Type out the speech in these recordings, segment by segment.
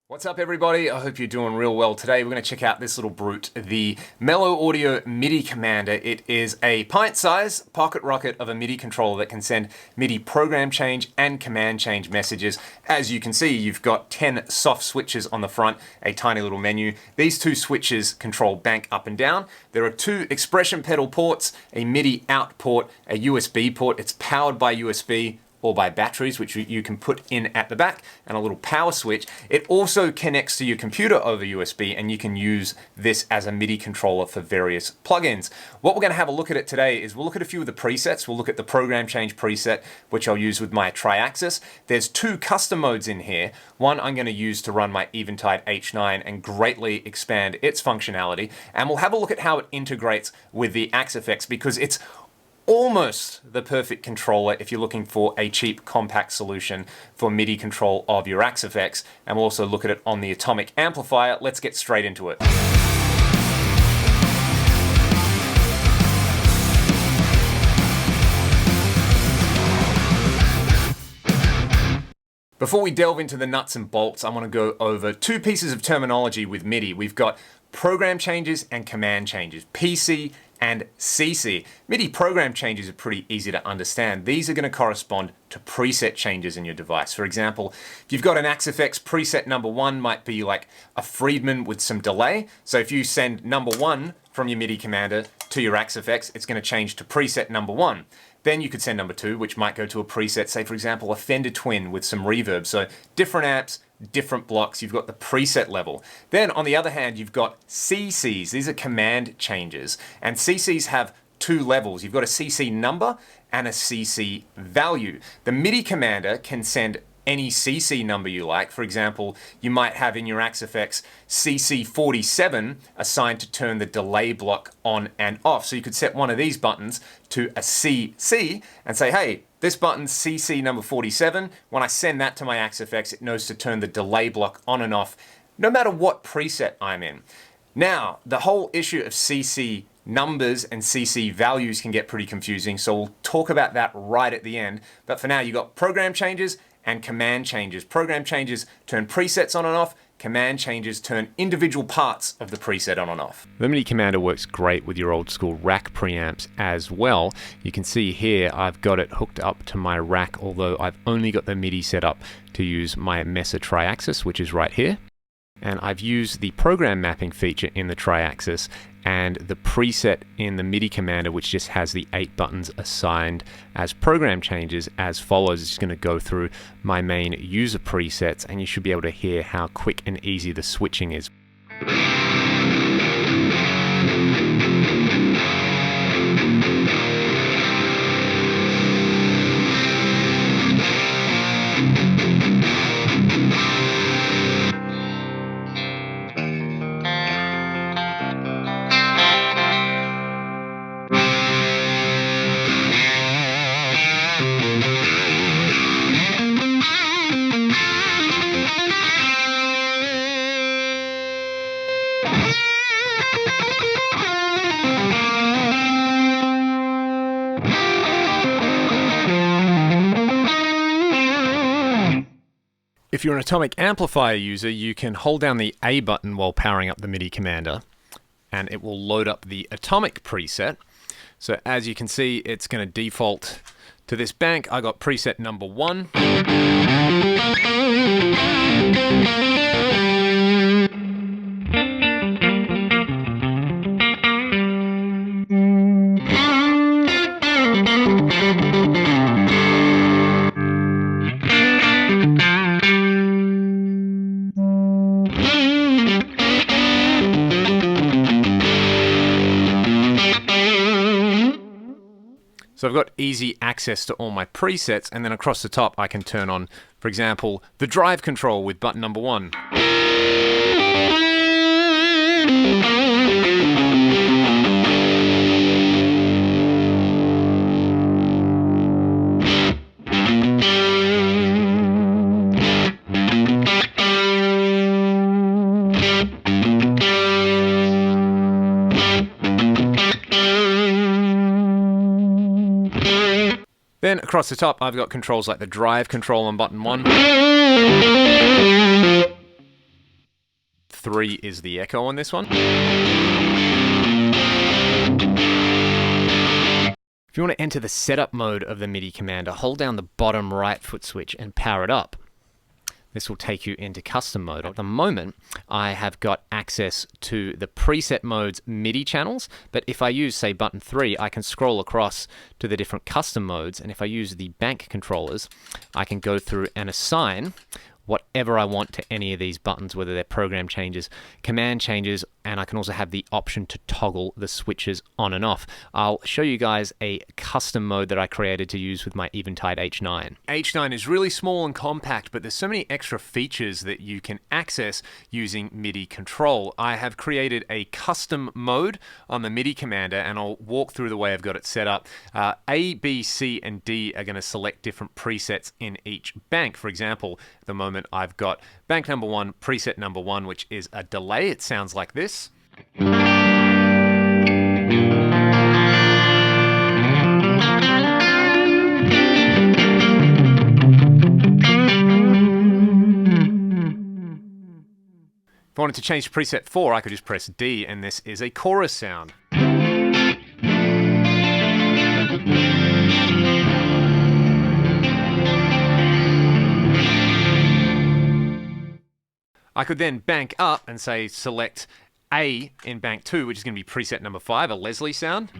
What's up everybody? I hope you're doing real well. Today we're going to check out this little brute, the Meloaudio MIDI Commander. It is a pint-sized pocket rocket of a MIDI controller that can send MIDI program change and command change messages. As you can see, you've got 10 soft switches on the front, a tiny little menu. These two switches control bank up and down. There are two expression pedal ports, a MIDI out port, a USB port. It's powered by USB or by batteries, which you can put in at the back, and a little power switch. It also connects to your computer over USB, and you can use this as a MIDI controller for various plugins. What we're going to have a look at it today is we'll look at a few of the presets. We'll look at the program change preset, which I'll use with my Triaxis. There's two custom modes in here. One I'm going to use to run my Eventide H9 and greatly expand its functionality. And we'll have a look at how it integrates with the Axe-Fx, because it's almost the perfect controller if you're looking for a cheap, compact solution for MIDI control of your Axe-Fx. And we'll also look at it on the Atomic amplifier. Let's get straight into it. Before we delve into the nuts and bolts, I want to go over two pieces of terminology with MIDI. We've got program changes and command changes, PC and CC. MIDI program changes are pretty easy to understand. These are going to correspond to preset changes in your device. For example, if you've got an Axe-Fx, preset number one might be like a Friedman with some delay. So if you send number one from your MIDI commander to your Axe-Fx, it's going to change to preset number one. Then you could send number two, which might go to a preset, say for example, a Fender Twin with some reverb. So different amps, different blocks, you've got the preset level. Then on the other hand, you've got CCs. These are command changes. And CCs have two levels. You've got a CC number and a CC value. The MIDI commander can send any CC number you like. For example, you might have in your Axe-Fx CC47 assigned to turn the delay block on and off. So you could set one of these buttons to a CC and say, hey, this button's CC number 47. When I send that to my Axe-Fx, it knows to turn the delay block on and off, no matter what preset I'm in. Now, the whole issue of CC numbers and CC values can get pretty confusing, so we'll talk about that right at the end. But for now, you've got program changes and command changes. Program changes turn presets on and off. Command changes turn individual parts of the preset on and off. The MIDI Commander works great with your old school rack preamps as well. You can see here I've got it hooked up to my rack, although I've only got the MIDI set up to use my Mesa Triaxis, which is right here. And I've used the program mapping feature in the Triaxis and the preset in the MIDI Commander, which just has the 8 buttons assigned as program changes as follows. It's going to go through my main user presets, and you should be able to hear how quick and easy the switching is. If you're an Atomic amplifier user, you can hold down the A button while powering up the MIDI Commander, and it will load up the Atomic preset. So as you can see, it's going to default to this bank. I got preset number one. So I've got easy access to all my presets, and then across the top I can turn on, for example, the drive control with button number one. Then across the top, I've got controls like the drive control on button 1. 3 is the echo on this one. If you want to enter the setup mode of the MIDI commander, hold down the bottom right foot switch and power it up. This will take you into custom mode. At the moment, I have got access to the preset mode's MIDI channels, but if I use, say, button 3, I can scroll across to the different custom modes, and if I use the bank controllers, I can go through and assign whatever I want to any of these buttons, whether they're program changes, command changes, and I can also have the option to toggle the switches on and off. I'll show you guys a custom mode that I created to use with my Eventide H9. H9 is really small and compact, but there's so many extra features that you can access using MIDI control. I have created a custom mode on the MIDI commander, and I'll walk through the way I've got it set up. A, B, C, and D are going to select different presets in each bank. For example, at the moment I've got bank number 1, preset number 1, which is a delay. It sounds like this. If I wanted to change to preset 4, I could just press D, and this is a chorus sound. I could then bank up and say select A in bank 2, which is going to be preset number 5, a Leslie sound.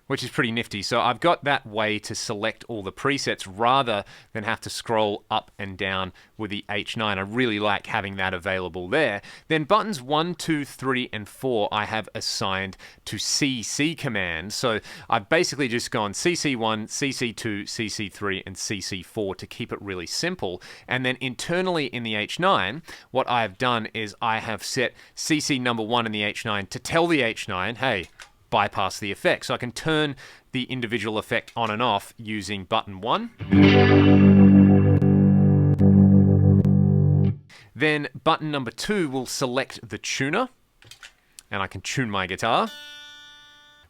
Which is pretty nifty. So I've got that way to select all the presets rather than have to scroll up and down with the H9. I really like having that available there. Then buttons 1, 2, 3, and 4 I have assigned to CC commands. So I've basically just gone CC1, CC2, CC3, and CC4 to keep it really simple. And then internally in the H9, what I've done is I have set CC number 1 in the H9 to tell the H9, hey, bypass the effect. So I can turn the individual effect on and off using button 1. Then button number 2 will select the tuner, and I can tune my guitar,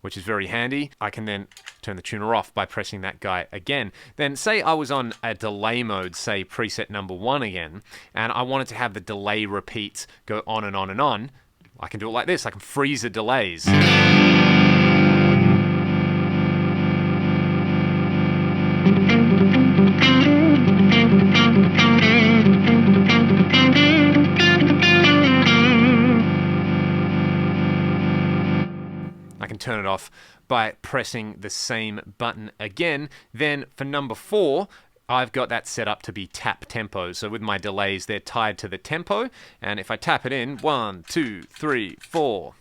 which is very handy. I can then turn the tuner off by pressing that guy again. Then say I was on a delay mode, say preset number 1 again, and I wanted to have the delay repeats go on and on and on. I can do it like this. I can freeze the delays. I can turn it off by pressing the same button again. Then for number 4, I've got that set up to be tap tempo. So with my delays, they're tied to the tempo. And if I tap it in, 1, 2, 3, 4.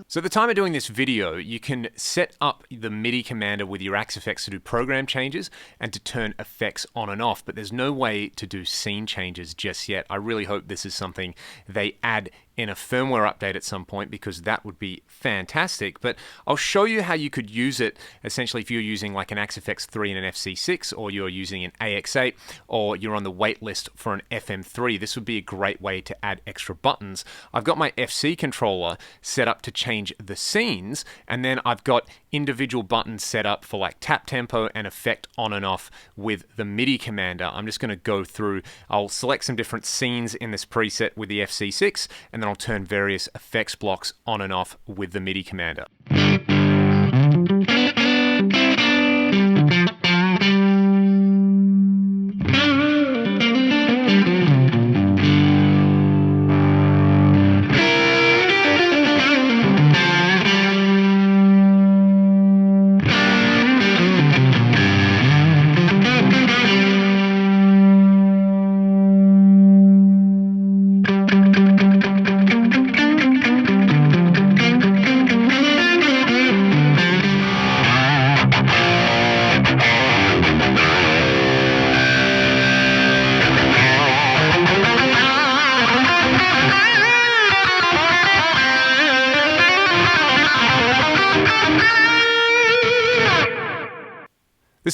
So at the time of doing this video, you can set up the MIDI commander with your Axe effects to do program changes and to turn effects on and off, but there's no way to do scene changes just yet. I really hope this is something they add in a firmware update at some point, because that would be fantastic. But I'll show you how you could use it essentially if you're using like an Axe FX 3 and an FC6, or you're using an AX8, or you're on the wait list for an FM3. This would be a great way to add extra buttons. I've got my FC controller set up to change the scenes, and then I've got individual buttons set up for like tap tempo and effect on and off with the MIDI commander. I'm just going to go through, I'll select some different scenes in this preset with the FC6, and then I'll turn various effects blocks on and off with the MIDI commander.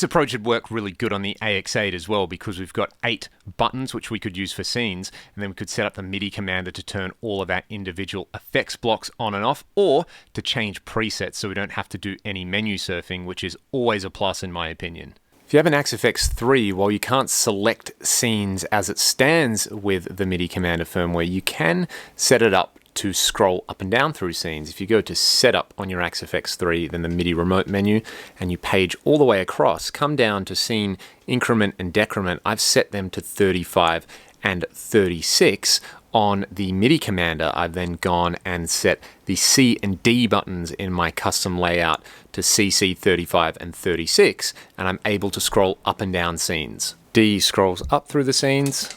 This approach would work really good on the AX8 as well, because we've got 8 buttons which we could use for scenes, and then we could set up the MIDI commander to turn all of our individual effects blocks on and off, or to change presets so we don't have to do any menu surfing, which is always a plus in my opinion. If you have an Axe-FX 3, while you can't select scenes as it stands with the MIDI commander firmware, you can set it up to scroll up and down through scenes. If you go to Setup on your Axe-FX 3, then the MIDI remote menu, and you page all the way across, come down to Scene Increment and Decrement. I've set them to 35 and 36. On the MIDI commander, I've then gone and set the C and D buttons in my custom layout to CC 35 and 36, and I'm able to scroll up and down scenes. D scrolls up through the scenes,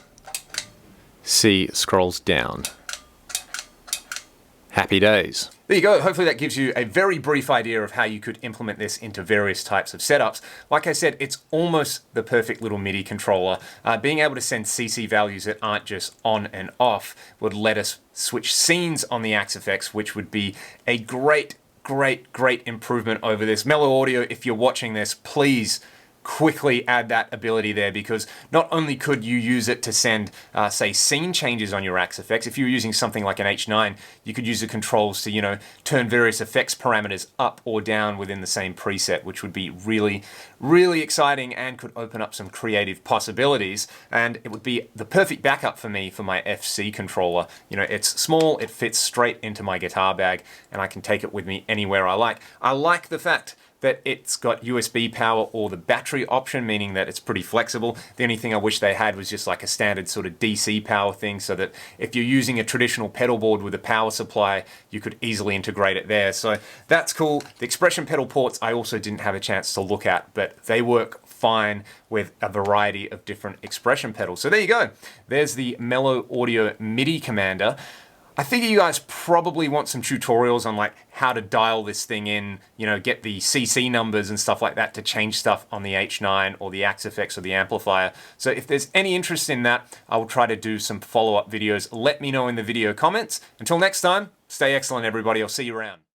C scrolls down. Happy days. There you go. Hopefully that gives you a very brief idea of how you could implement this into various types of setups. Like I said, it's almost the perfect little MIDI controller. Being able to send CC values that aren't just on and off would let us switch scenes on the Axe-FX, which would be a great improvement over this. Meloaudio, if you're watching this, please quickly add that ability there, because not only could you use it to send, say, scene changes on your Axe-FX, if you were using something like an H9, you could use the controls to, you know, turn various effects parameters up or down within the same preset, which would be really exciting and could open up some creative possibilities. And it would be the perfect backup for me for my FC controller. You know, it's small, it fits straight into my guitar bag, and I can take it with me anywhere I like. I like the fact that it's got USB power or the battery option, meaning that it's pretty flexible. The only thing I wish they had was just like a standard sort of DC power thing, so that if you're using a traditional pedal board with a power supply, you could easily integrate it there. So that's cool. The expression pedal ports I also didn't have a chance to look at, but they work fine with a variety of different expression pedals. So there you go. There's the Meloaudio MIDI commander. I figure you guys probably want some tutorials on like how to dial this thing in, you know, get the CC numbers and stuff like that to change stuff on the H9 or the Axe-FX or the amplifier. So if there's any interest in that, I will try to do some follow-up videos. Let me know in the video comments. Until next time, stay excellent everybody. I'll see you around.